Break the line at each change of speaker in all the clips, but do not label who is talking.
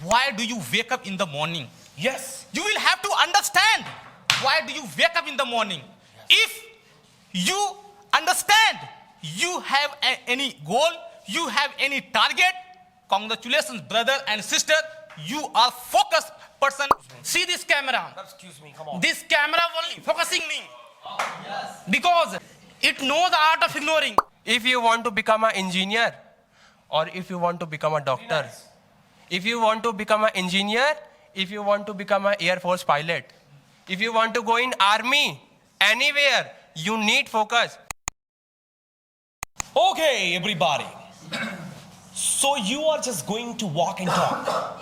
why do you wake up in the morning?
Yes.
You will have to understand why do you wake up in the morning. If you understand you have any goal, you have any target, congratulations brother and sister, you are focused person. See this camera.
Excuse me, come on.
This camera only focusing me. Because it knows the art of ignoring.
If you want to become an engineer, or if you want to become a doctor, if you want to become an engineer, if you want to become an Air Force pilot, if you want to go in army, anywhere, you need focus.
Okay, everybody. So you are just going to walk and talk.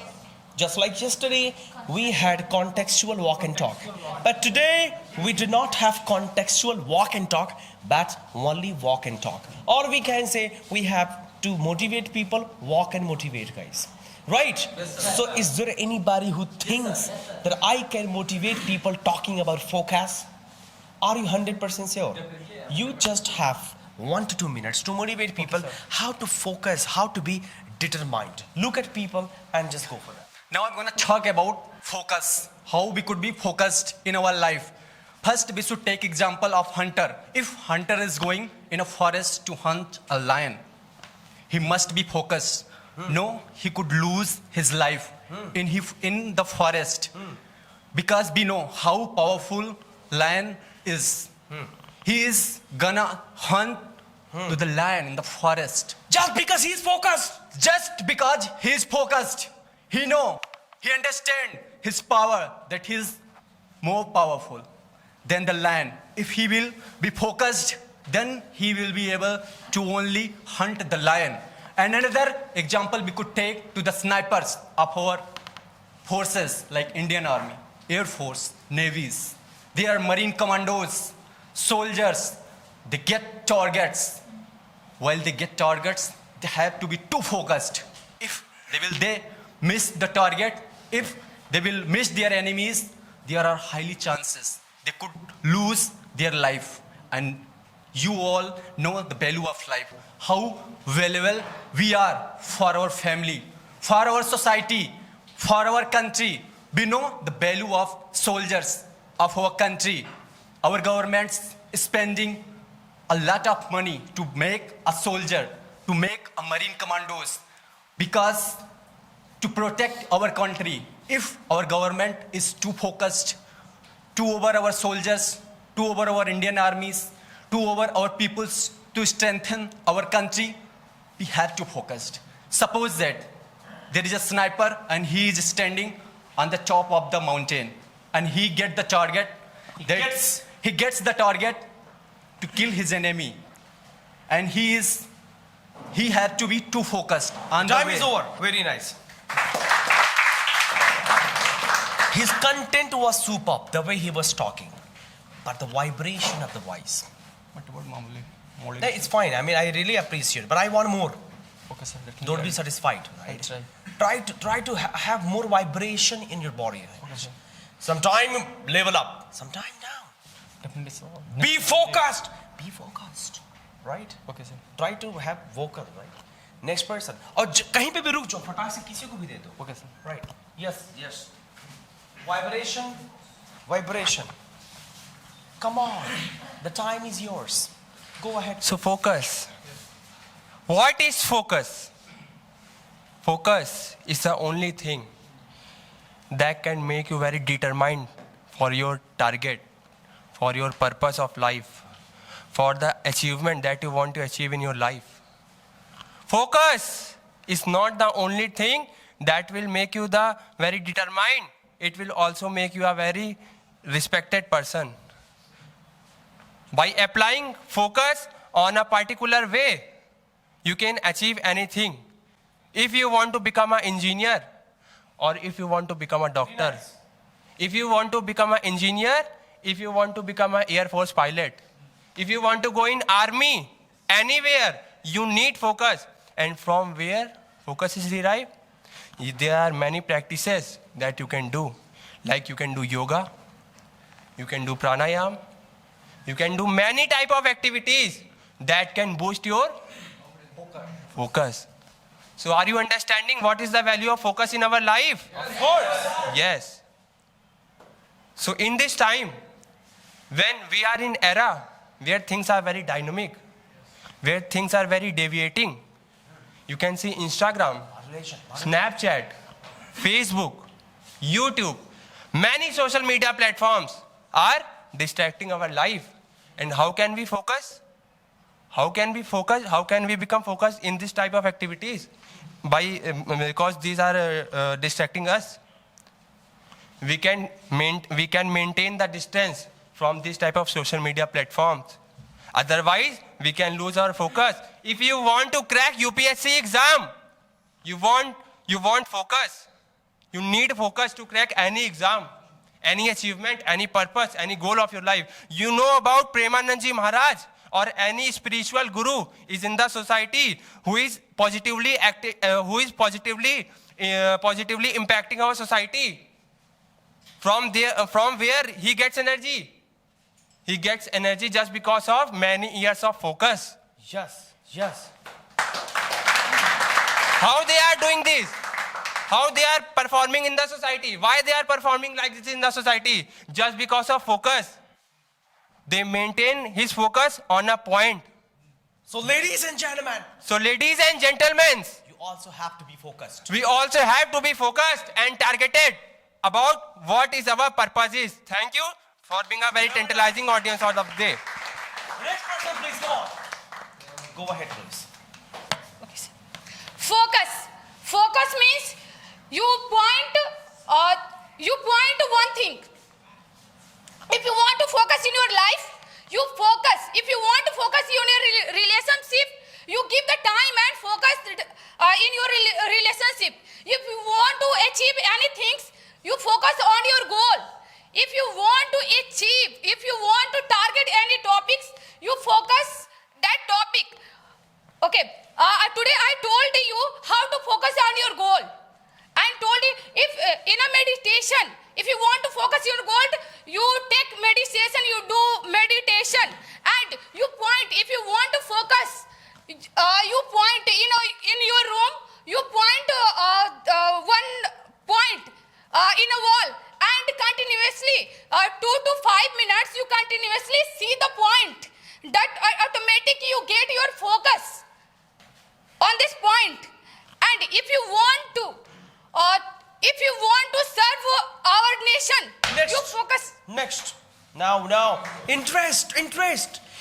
Just like yesterday, we had contextual walk and talk. But today, we do not have contextual walk and talk, but only walk and talk. Or we can say we have to motivate people, walk and motivate, guys. Right? So is there anybody who thinks that I can motivate people talking about focus? Are you 100% sure? You just have 1 to 2 minutes to motivate people how to focus, how to be determined. Look at people and just go for that.
Now I'm going to talk about focus, how we could be focused in our life. First, we should take example of hunter. If hunter is going in a forest to hunt a lion, he must be focused. No, he could lose his life in the forest because we know how powerful lion is. He is gonna hunt to the lion in the forest.
Just because he's focused.
Just because he is focused. He understand his power, that he is more powerful than the lion. If he will be focused, then he will be able to only hunt the lion. And another example we could take to the snipers of our forces like Indian Army, Air Force, Navies. They are marine commandos, soldiers. They get targets. While they get targets, they have to be too focused. If they miss the target, if they will miss their enemies, there are highly chances they could lose their life. And you all know the value of life, how valuable we are for our family, for our society, for our country. We know the value of soldiers of our country. Our government's spending a lot of money to make a soldier, to make a marine commandos, because to protect our country. If our government is too focused to over our soldiers, to over our Indian armies, to over our peoples, to strengthen our country, we have to focus. Suppose that there is a sniper and he is standing on the top of the mountain and he gets the target. He gets the target to kill his enemy, and he had to be too focused on the way.
Time is over. Very nice. His content was superb, the way he was talking, but the vibration of the voice.
What about Mamuli?
No, it's fine. I mean, I really appreciate, but I want more.
Okay, sir.
Don't be satisfied. Right?
Try.
Try to have more vibration in your body. Right?
Okay, sir.
Sometime level up, sometime down.
Definitely, sir.
Be focused. Be focused. Right?
Okay, sir.
Try to have vocal. Right? Next person. और कहीं पे भी रुक जाओ, फटाक से किसी को भी दे दो.
Okay, sir.
Right. Yes. Vibration. Come on. The time is yours. Go ahead.
So focus. What is focus? Focus is the only thing that can make you very determined for your target, for your purpose of life, for the achievement that you want to achieve in your life. Focus is not the only thing that will make you the very determined. It will also make you a very respected person. By applying focus on a particular way, you can achieve anything. If you want to become an engineer, or if you want to become a doctor, if you want to become an engineer, if you want to become an Air Force pilot, if you want to go in army, anywhere, you need focus. And from where focus is derived? There are many practices that you can do. Like you can do yoga, you can do pranayam, you can do many type of activities that can boost your focus. So are you understanding what is the value of focus in our life?
Of course.
Yes. So in this time, when we are in era where things are very dynamic, where things are very deviating, you can see Instagram, Snapchat, Facebook, YouTube, many social media platforms are distracting our life. And how can we focus? How can we focus? How can we become focused in this type of activities? Because these are distracting us. We can maintain the distance from this type of social media platforms. Otherwise, we can lose our focus. If you want to crack UPSC exam, you want focus. You need focus to crack any exam, any achievement, any purpose, any goal of your life. You know about Premanandji Maharaj or any spiritual guru is in the society who is positively impacting our society. From where he gets energy? He gets energy just because of many years of focus.
Yes, yes.
How they are doing this? How they are performing in the society? Why they are performing like this in the society? Just because of focus. They maintain his focus on a point.
So ladies and gentlemen,
So ladies and gentlemen,
you also have to be focused.
we also have to be focused and targeted about what is our purpose is. Thank you for being a very tantalizing audience of the day.
Next person, please go on. Go ahead, please.
Focus. Focus means you point one thing. If you want to focus in your life, you focus. If you want to focus in your relationship, you give the time and focus in your relationship. If you want to achieve anything, you focus on your goal. If you want to achieve, if you want to target any topics, you focus that topic. Okay, today I told you how to focus on your goal. I told you if in a meditation, if you want to focus your goal, you take meditation, you do meditation, and you point. If you want to focus, you point. In your room, you point one point in a wall, and continuously 2 to 5 minutes, you continuously see the point. That automatically you get your focus on this point. And if you want to serve our nation,
Next.
you focus.
Next. Now. Interest.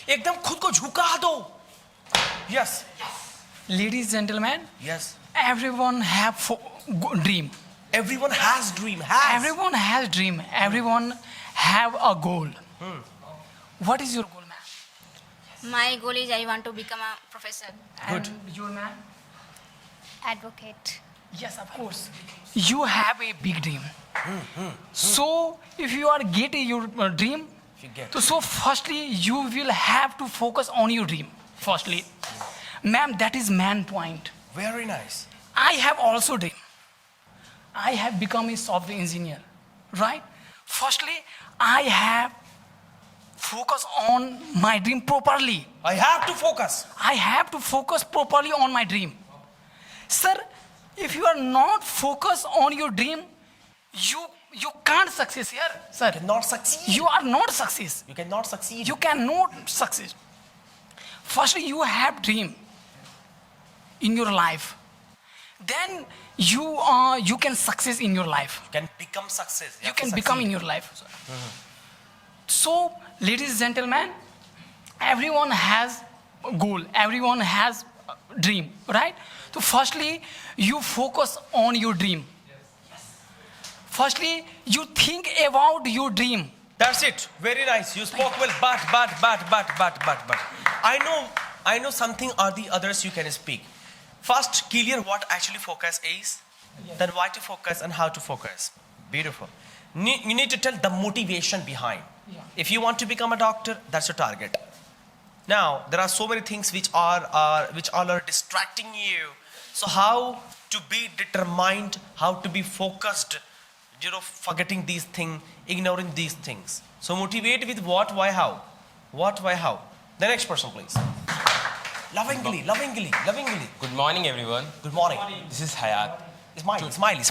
एकदम खुद को झुका दो. Yes.
Ladies and gentlemen,
Yes.
everyone have dream.
Everyone has dream.
Everyone has dream. Everyone have a goal. What is your goal, ma'am?
My goal is I want to become a professor,
And your man?
advocate.
Yes, of course. You have a big dream. So if you are getting your dream, so firstly you will have to focus on your dream. Firstly, ma'am, that is man point.
Very nice.
I have also dream. I have become a software engineer, right? Firstly, I have focus on my dream properly.
I have to focus.
I have to focus properly on my dream. Sir, if you are not focused on your dream, you can't succeed here, sir.
Cannot succeed.
You are not success.
You cannot succeed.
You cannot succeed. Firstly, you have dream in your life. Then you can success in your life.
can become success.
You can become in your life. So, ladies and gentlemen, everyone has a goal. Everyone has a dream, right? So, firstly, you focus on your dream. Firstly, you think about your dream.
That's it. Very nice. You spoke well, but. I know something or the others you can speak. First, clear what actually focus is, then why to focus and how to focus. Beautiful. You need to tell the motivation behind. If you want to become a doctor, that's your target. Now, there are so many things which all are distracting you. So how to be determined, how to be focused, forgetting these things, ignoring these things. So motivate with what, why, how. What, why, how. The next person, please. Lovingly, lovingly, lovingly.
Good morning, everyone.
Good morning.
This is Hayat.
Smiley.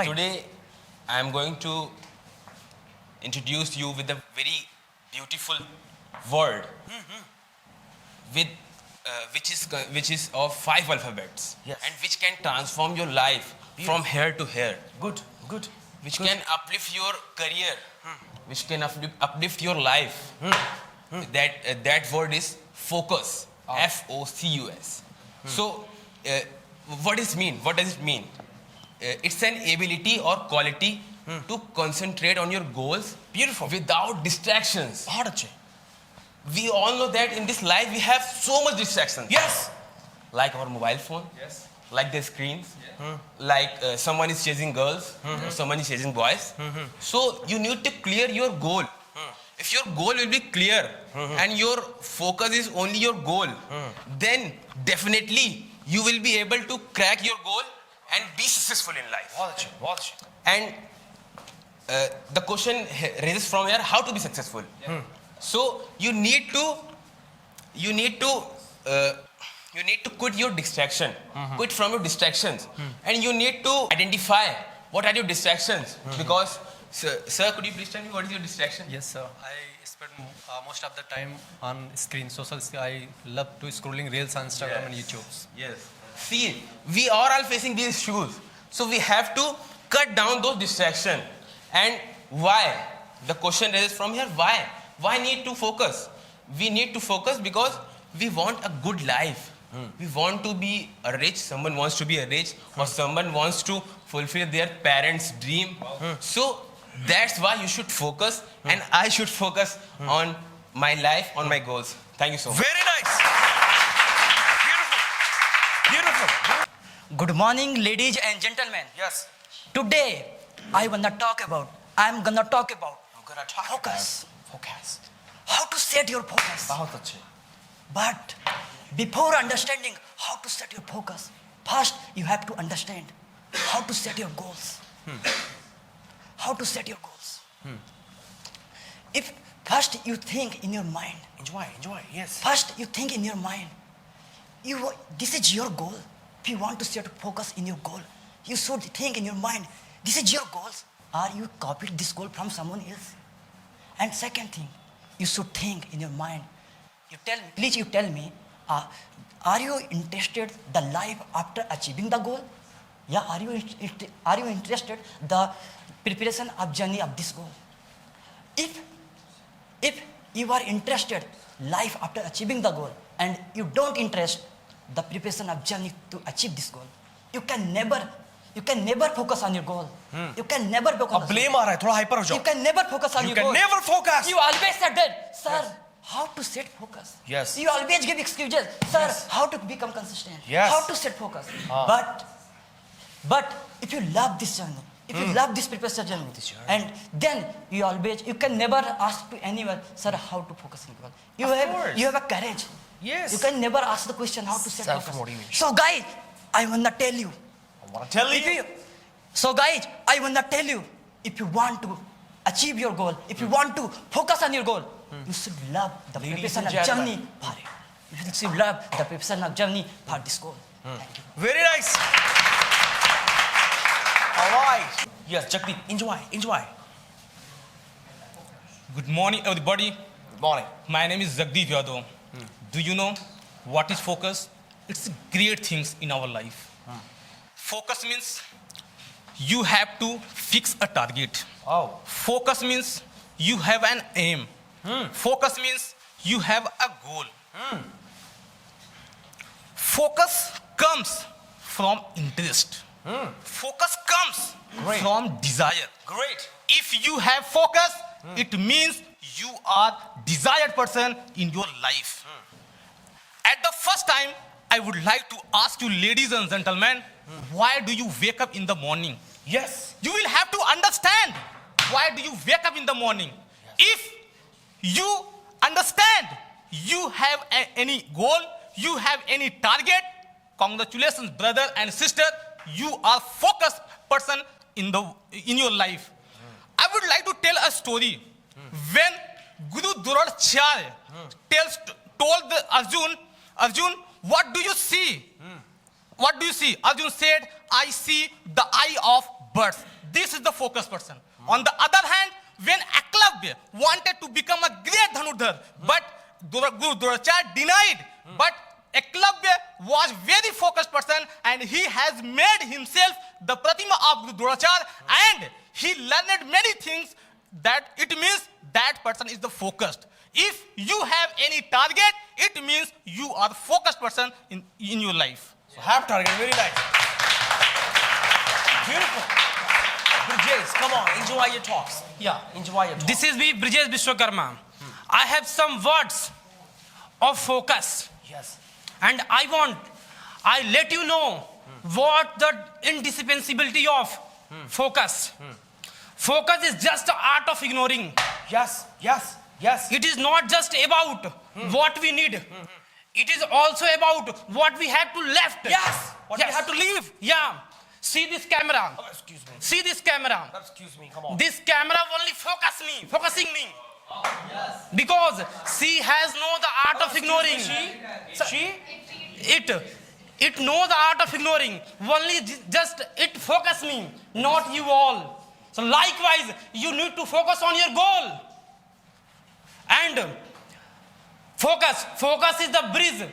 Today, I am going to introduce you with a very beautiful word, with which is of 5 alphabets,
Yes.
and which can transform your life from here to here,
Good.
which can uplift your career, which can uplift your life. That word is focus. Focus. So, what does it mean? It's an ability or quality to concentrate on your goals.
Beautiful.
Without distractions.
बहुत अच्छे.
We all know that in this life we have so much distractions.
Yes.
Like our mobile phone. Yes. Like the screens. Like someone is chasing girls. Or someone is chasing boys. So you need to clear your goal. If your goal will be clear and your focus is only your goal, then definitely you will be able to crack your goal and be successful in life.
बहुत अच्छे.
And the question raises from here: how to be successful? So you need to quit your distraction, quit from your distractions, and you need to identify what are your distractions. Because, sir, could you please tell me what is your distraction?
Yes, sir. I spend most of the time on screen. I love to scrolling reels on Instagram and YouTube.
Yes. See, we are all facing these issues. So we have to cut down those distractions. And why? The question raises from here: why? Why need to focus? We need to focus because we want a good life. We want to be rich. Someone wants to be rich, or someone wants to fulfill their parents' dream. So that's why you should focus, and I should focus on my life, on my goals. Thank you so much.
Very nice. Beautiful.
Good morning, ladies and gentlemen.
Yes.
Today, I'm gonna talk about focus.
Focus.
How to set your focus.
बहुत अच्छे.
But before understanding how to set your focus, first you have to understand how to set your goals. How to set your goals. If first you think in your mind,
Enjoy. Yes.
first you think in your mind, this is your goal. If you want to set focus in your goal, you should think in your mind, this is your goals. Or you copied this goal from someone else. And second thing, you should think in your mind. You tell me, are you interested the life after achieving the goal? Yeah, are you interested the preparation of journey of this goal? If you are interested life after achieving the goal and you don't interest the preparation of journey to achieve this goal, you can never focus on your goal. You can never focus.
अब blame आ रहा है, थोड़ा hyper हो जाओ.
You can never focus on
You
your
can
goal.
never focus.
You always said that, sir. How to set focus?
Yes.
You always give excuses, sir. How to become consistent?
Yes.
How to set focus? But if you love this journey, if you love this preparation journey, and then you can never ask to anyone, sir, how to focus on goal. You have a courage.
Yes.
You can never ask the question how to set focus.
Self-motivation.
So guys, I wanna tell you. So guys, I wanna tell you, if you want to achieve your goal, if you want to focus on your goal, you should love the
Ladies
preparation
and
of
gentlemen.
journey for it. You should love the preparation of journey for this goal. Thank you.
Very nice. All right. Yes, Jagdeep, enjoy.
Good morning, everybody.
Good morning.
My name is Jagdeep Yadav. Do you know what is focus? It's great things in our life. Focus means you have to fix a target.
Oh.
Focus means you have an aim. Focus means you have a goal. Focus comes from interest. Focus comes
Great.
from desire.
Great.
If you have focus, it means you are desired person in your life. At the first time, I would like to ask you, ladies and gentlemen, why do you wake up in the morning?
Yes.
You will have to understand why do you wake up in the morning. If you understand you have any goal, you have any target, congratulations, brother and sister, you are focused person in your life. I would like to tell a story. When Guru Dronacharya told the Arjun, what do you see? What do you see? Arjun said, I see the eye of birds. This is the focused person. On the other hand, when Eklavya wanted to become a great Dhanurdhar, but Guru Dronacharya denied. But Eklavya was very focused person, and he has made himself the Pratima of Guru Dronacharya, and he learned many things. That it means that person is the focused. If you have any target, it means you are focused person in your life.
So have target, very nice. Beautiful. Brijesh, come on, enjoy your talks.
Yeah.
Enjoy your talks.
This is me, Brijesh Vishwakarma. I have some words of focus.
Yes.
And I let you know what the indispensability of focus. Focus is just the art of ignoring.
Yes, yes, yes.
It is not just about what we need. It is also about what we have to left.
Yes, what we have to leave.
Yeah. See this camera.
Oh, excuse me.
See this camera.
Excuse me, come on.
This camera only focusing me. Because she has know the art of ignoring. It know the art of ignoring. Only just it focus me, not you all. So likewise, you need to focus on your goal. And focus is the bridge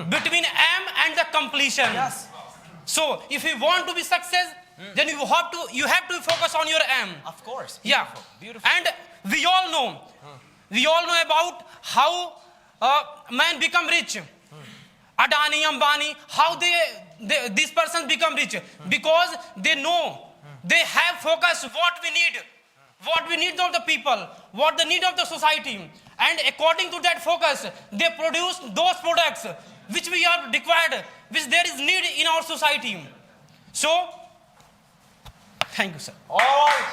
between aim and the completion.
Yes.
So if you want to be success, then you have to focus on your aim.
Of course.
Yeah.
Beautiful.
And we all know about how man become rich. Adani, Ambani, how these persons become rich. Because they know, they have focus what we need of the people, what the need of the society. And according to that focus, they produce those products which we are required, which there is need in our society. So, thank you, sir.
All right.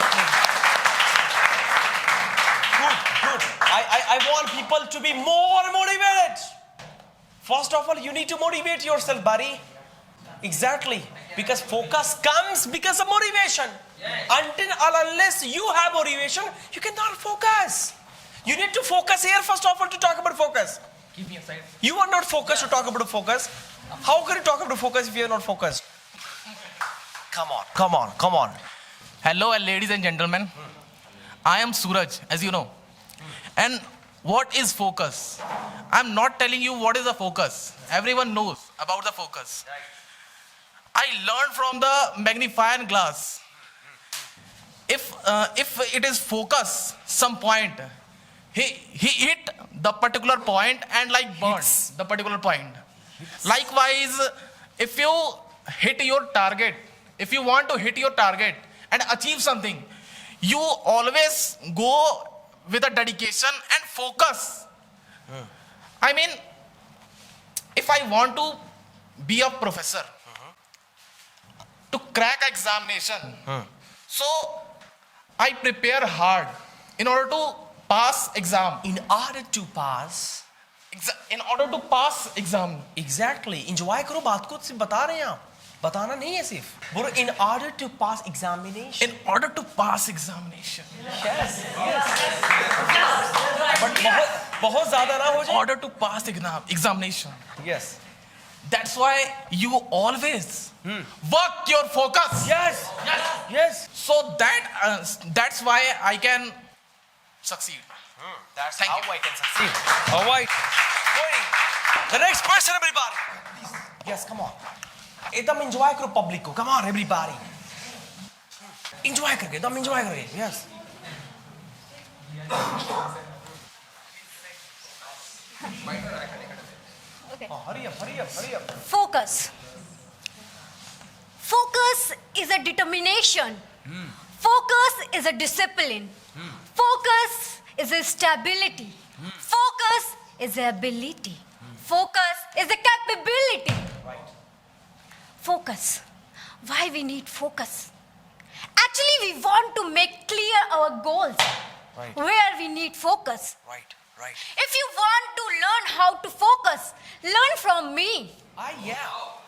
Good. I want people to be more motivated. First of all, you need to motivate yourself, buddy. Exactly. Because focus comes because of motivation. Until or unless you have motivation, you cannot focus. You need to focus here, first of all, to talk about focus.
Keep me aside.
You are not focused to talk about focus. How can you talk about focus if you are not focused? Come on.
Hello, ladies and gentlemen. I am Suraj, as you know. And what is focus? I'm not telling you what is a focus. Everyone knows about the focus. I learned from the magnifying glass. If it is focus, some point, he hit the particular point and like burns the particular point. Likewise, if you hit your target, if you want to hit your target and achieve something, you always go with a dedication and focus. I mean, if I want to be a professor, to crack examination, so I prepare hard in order to pass exam.
In order to pass.
In order to pass exam.
Exactly. Enjoy करो बात को सिर्फ बता रहे हैं आप. बताना नहीं है सिर्फ. बोलो in order to pass examination.
In order to pass examination.
Yes. But बहुत ज़्यादा ना हो
In
जाए.
order to pass examination.
Yes.
That's why you always work your focus.
Yes.
So that's why I can succeed.
That's
Thank
how
you.
I can succeed. All right. The next person, everybody. Yes, come on. एकदम enjoy करो public को. Come on, everybody. Enjoy करके, एकदम enjoy करके. Yes.
Okay.
Oh, hurry up.
Focus. Focus is a determination. Focus is a discipline. Focus is a stability. Focus is a ability. Focus is a capability.
Right.
Focus. Why we need focus? Actually, we want to make clear our goals.
Right.
Where we need focus.
Right.
If you want to learn how to focus, learn from me.
Yeah.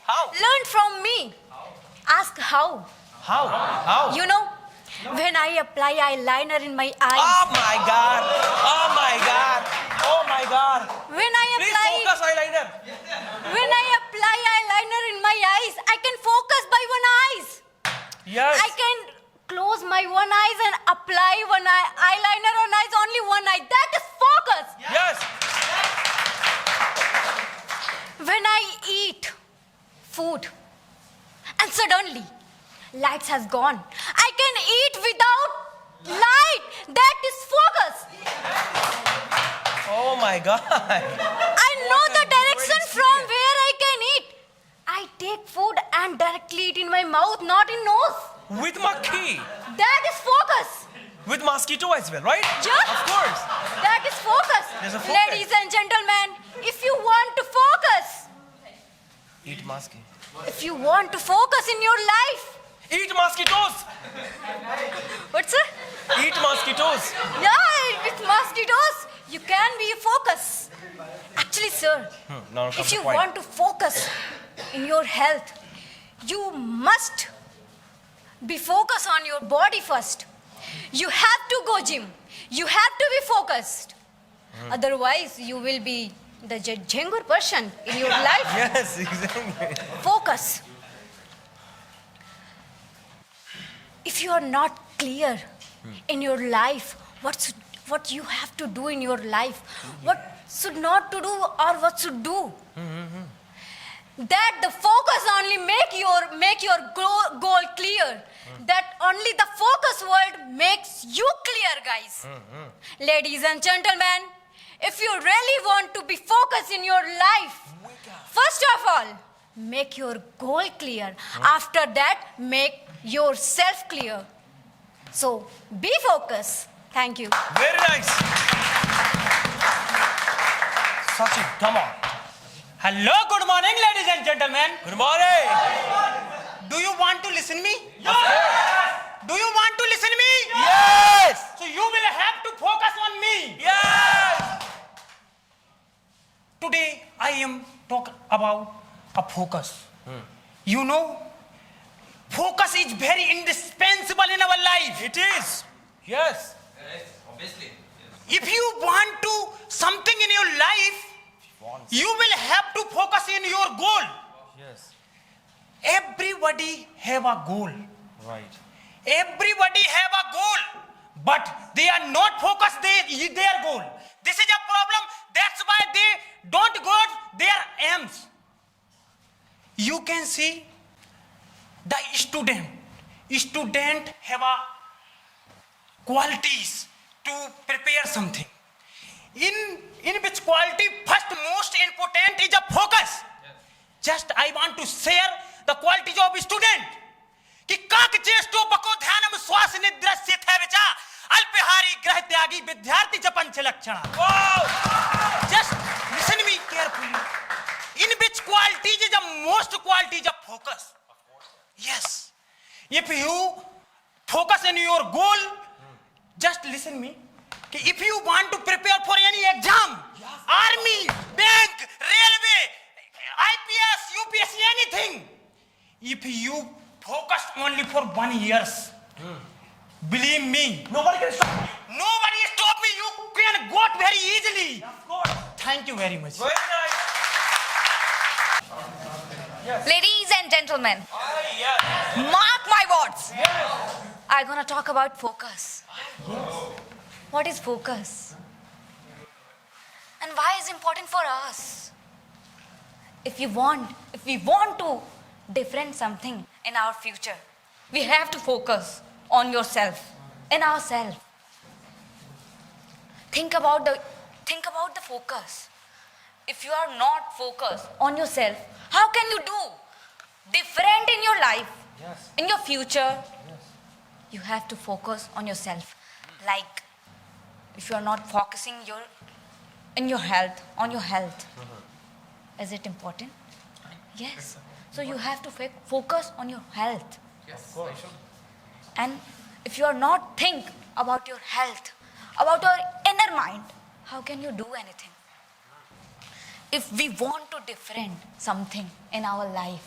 How?
Learn from me. Ask how.
How?
You know, when I apply eyeliner in my eyes,
Oh my God. my God.
When I
Please
apply,
focus eyeliner.
when I apply eyeliner in my eyes, I can focus by one eyes.
Yes.
I can close my one eyes and apply eyeliner on eyes only one eye. That is focus.
Yes.
When I eat food and suddenly lights has gone, I can eat without light. That is focus.
Oh my God.
I know the direction from where I can eat. I take food and directly eat in my mouth, not in nose.
With makhi.
That is focus.
With mosquito as well, right?
Yeah.
Of course.
That is focus.
There's a focus.
Ladies and gentlemen, if you want to focus,
Eat mosquito.
if you want to focus in your life,
Eat mosquitoes.
what's it?
Eat mosquitoes.
Yeah, with mosquitoes, you can be focus. Actually, sir,
Now
if you want to focus in your health, you must be focused on your body first. You have to go gym. You have to be focused. Otherwise, you will be the jhengur person in your life.
Yes, exactly.
Focus. If you are not clear in your life, what you have to do in your life, what should not to do or what should do, that the focus only make your goal clear. That only the focus word makes you clear, guys. Ladies and gentlemen, if you really want to be focused in your life, first of all, make your goal clear. After that, make yourself clear. So, be focused. Thank you.
Very nice. Sachin, come on.
Hello, good morning, ladies and gentlemen.
Good morning.
Do you want to listen me? Yes. Do you want to listen me?
Yes.
So you will have to focus on me.
Yes.
Today I am talk about a focus. You know, focus is very indispensable in our life.
It is. Yes.
If you want to something in your life, you will have to focus in your goal.
Yes.
Everybody have a goal.
Right.
Everybody have a goal, but they are not focused their goal. This is a problem. That's why they don't go their aims. You can see the student. Student have a qualities to prepare something. In which quality first most important is a focus. Just I want to share the qualities of student. कि काक चेष्टो बको ध्यानम श्वास निद्रस्य थे विचा अल्पहारी ग्रह त्यागी विद्यार्थी जपन छ लक्षण. Just listen me carefully. In which quality is the most quality is a focus. Yes. If you focus on your goal, just listen me. कि if you want to prepare for any exam, army, bank, railway, IPS, UPSC, anything, if you focus only for 1 year, believe me,
Nobody can stop you.
nobody stop me. You can go very easily.
Of course.
Thank you very much.
Very nice.
Ladies and gentlemen,
Yes.
mark my words. I'm gonna talk about focus. What is focus? And why is important for us? If we want to different something in our future, we have to focus on yourself, in ourselves. Think about the focus. If you are not focused on yourself, how can you do different in your life, in your future? You have to focus on yourself. Like, if you are not focusing on your health, is it important? Yes. So you have to focus on your health.
Of course.
And if you are not think about your health, about your inner mind, how can you do anything? If we want to different something in our life,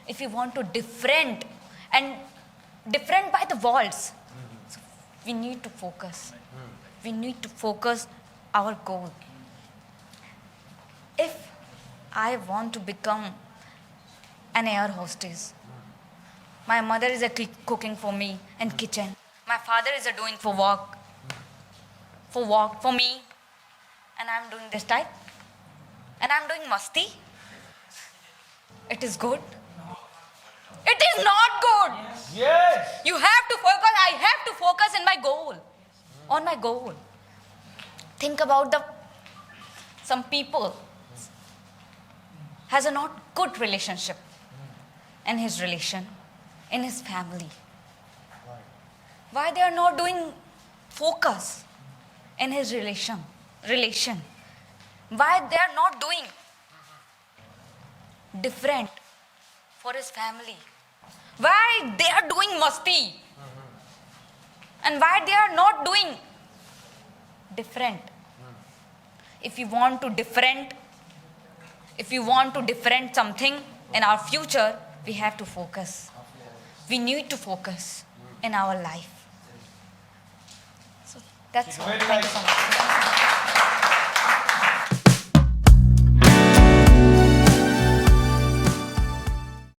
if we want to different and different by the worlds, so we need to focus. We need to focus our goal. I want to become an air hostess. My mother is cooking for me in kitchen. My father is doing for work for me. And I'm doing this type. And I'm doing masti. It is good. It is not good.
Yes.
You have to focus. I have to focus in my goal. On my goal. Think about some people has a not good relationship in his relation, in his family. Why they are not doing focus in his relation? Why they are not doing different for his family? Why they are doing masti? And why they are not doing different? If you want to different something in our future, we have to focus. We need to focus in our life. So that's all. Thank you so much.